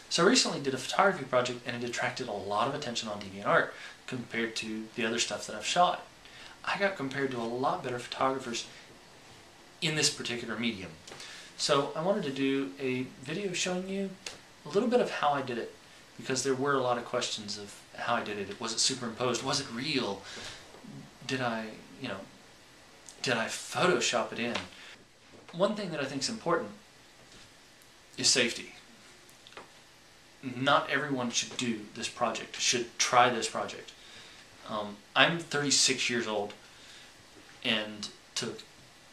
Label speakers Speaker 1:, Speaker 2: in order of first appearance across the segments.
Speaker 1: So I recently did a photography project and it attracted a lot of attention on DeviantArt compared to the other stuff that I've shot. I got compared to a lot better photographers in this particular medium. So I wanted to do a video showing you a little bit of how I did it, because there were a lot of questions of how I did it. Was it superimposed? Was it real? Did I Photoshop it in? One thing that I think is important is safety. Not everyone should do this project, should try this project. I'm 36 years old and took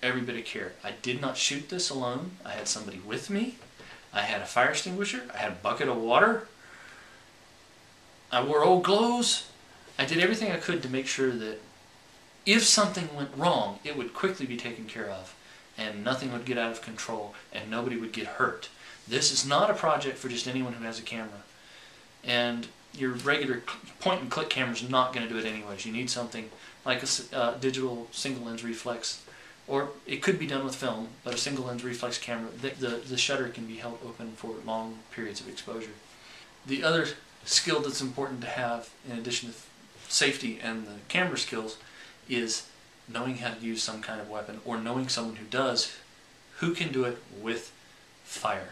Speaker 1: every bit of care. I did not shoot this alone. I had somebody with me. I had a fire extinguisher. I had a bucket of water. I wore old clothes. I did everything I could to make sure that if something went wrong, it would quickly be taken care of and nothing would get out of control and nobody would get hurt. This is not a project for just anyone who has a camera. And your regular point and click camera is not going to do it anyways. You need something like a digital single lens reflex, or it could be done with film, but a single lens reflex camera, the shutter can be held open for long periods of exposure. The other skill that's important to have, in addition to safety and the camera skills, is knowing how to use some kind of weapon, or knowing someone who does, who can do it with fire.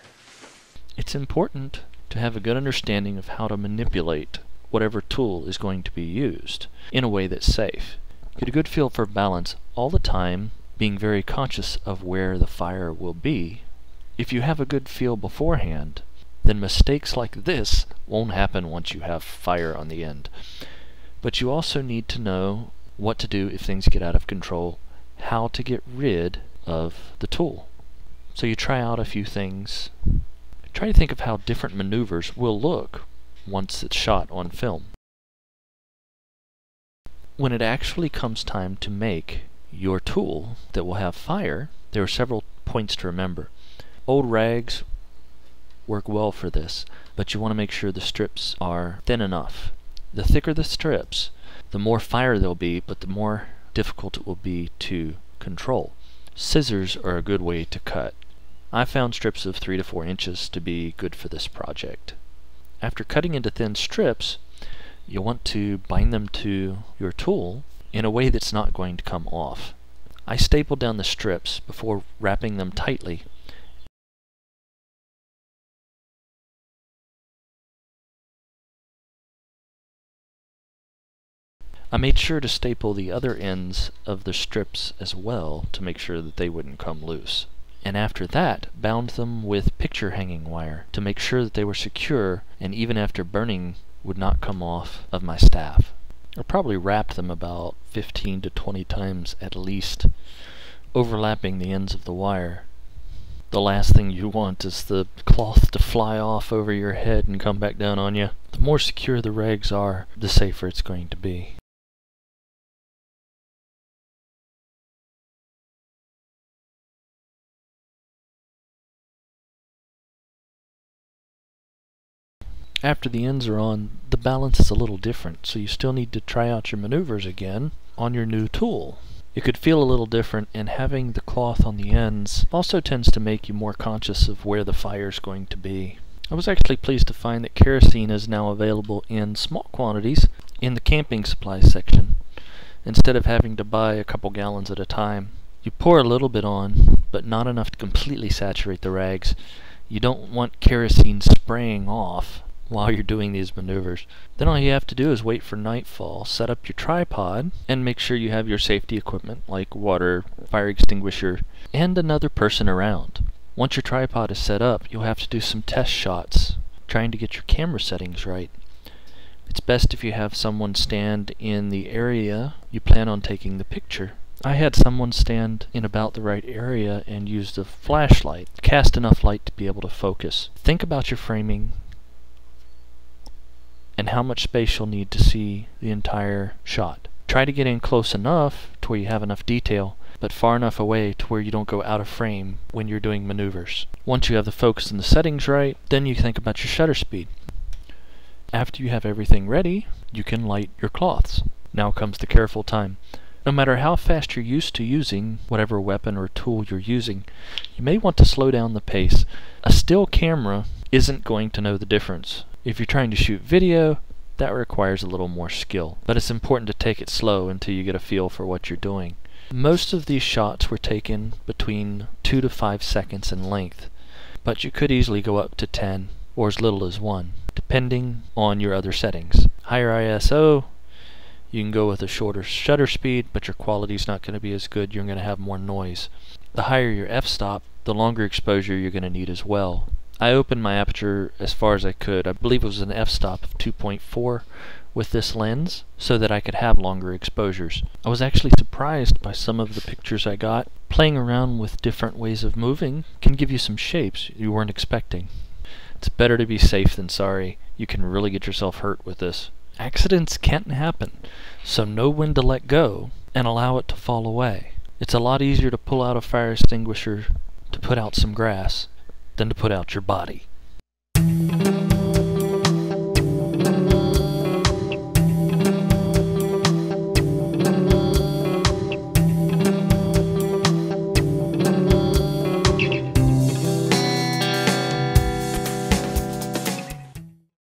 Speaker 2: It's important to have a good understanding of how to manipulate whatever tool is going to be used in a way that's safe. Get a good feel for balance all the time, being very conscious of where the fire will be. If you have a good feel beforehand, then mistakes like this won't happen once you have fire on the end. But you also need to know what to do if things get out of control, how to get rid of the tool. So you try out a few things. Try to think of how different maneuvers will look once it's shot on film. When it actually comes time to make your tool that will have fire, there are several points to remember. Old rags work well for this, but you want to make sure the strips are thin enough. The thicker the strips, the more fire there'll be, but the more difficult it will be to control. Scissors are a good way to cut. I found strips of 3 to 4 inches to be good for this project. After cutting into thin strips, you want to bind them to your tool in a way that's not going to come off. I stapled down the strips before wrapping them tightly. I made sure to staple the other ends of the strips as well to make sure that they wouldn't come loose. And after that, bound them with picture hanging wire to make sure that they were secure and even after burning would not come off of my staff. I probably wrapped them about 15 to 20 times at least, overlapping the ends of the wire. The last thing you want is the cloth to fly off over your head and come back down on you. The more secure the rags are, the safer it's going to be. After the ends are on, the balance is a little different, so you still need to try out your maneuvers again on your new tool. It could feel a little different, and having the cloth on the ends also tends to make you more conscious of where the fire is going to be. I was actually pleased to find that kerosene is now available in small quantities in the camping supplies section, instead of having to buy a couple gallons at a time. You pour a little bit on, but not enough to completely saturate the rags. You don't want kerosene spraying off while you're doing these maneuvers. Then all you have to do is wait for nightfall, set up your tripod, and make sure you have your safety equipment like water, fire extinguisher, and another person around. Once your tripod is set up, you'll have to do some test shots, trying to get your camera settings right. It's best if you have someone stand in the area you plan on taking the picture. I had someone stand in about the right area and use the flashlight, cast enough light to be able to focus. Think about your framing and how much space you'll need to see the entire shot. Try to get in close enough to where you have enough detail, but far enough away to where you don't go out of frame when you're doing maneuvers. Once you have the focus and the settings right, then you think about your shutter speed. After you have everything ready, you can light your cloths. Now comes the careful time. No matter how fast you're used to using whatever weapon or tool you're using, you may want to slow down the pace. A still camera isn't going to know the difference. If you're trying to shoot video, that requires a little more skill, but it's important to take it slow until you get a feel for what you're doing. Most of these shots were taken between 2 to 5 seconds in length, but you could easily go up to 10 or as little as 1, depending on your other settings. Higher ISO, you can go with a shorter shutter speed, but your quality's not going to be as good. You're going to have more noise. The higher your f-stop, the longer exposure you're going to need as well. I opened my aperture as far as I could. I believe it was an f-stop of 2.4 with this lens, so that I could have longer exposures. I was actually surprised by some of the pictures I got. Playing around with different ways of moving can give you some shapes you weren't expecting. It's better to be safe than sorry. You can really get yourself hurt with this. Accidents can't happen, so know when to let go and allow it to fall away. It's a lot easier to pull out a fire extinguisher to put out some grass than to put out your body.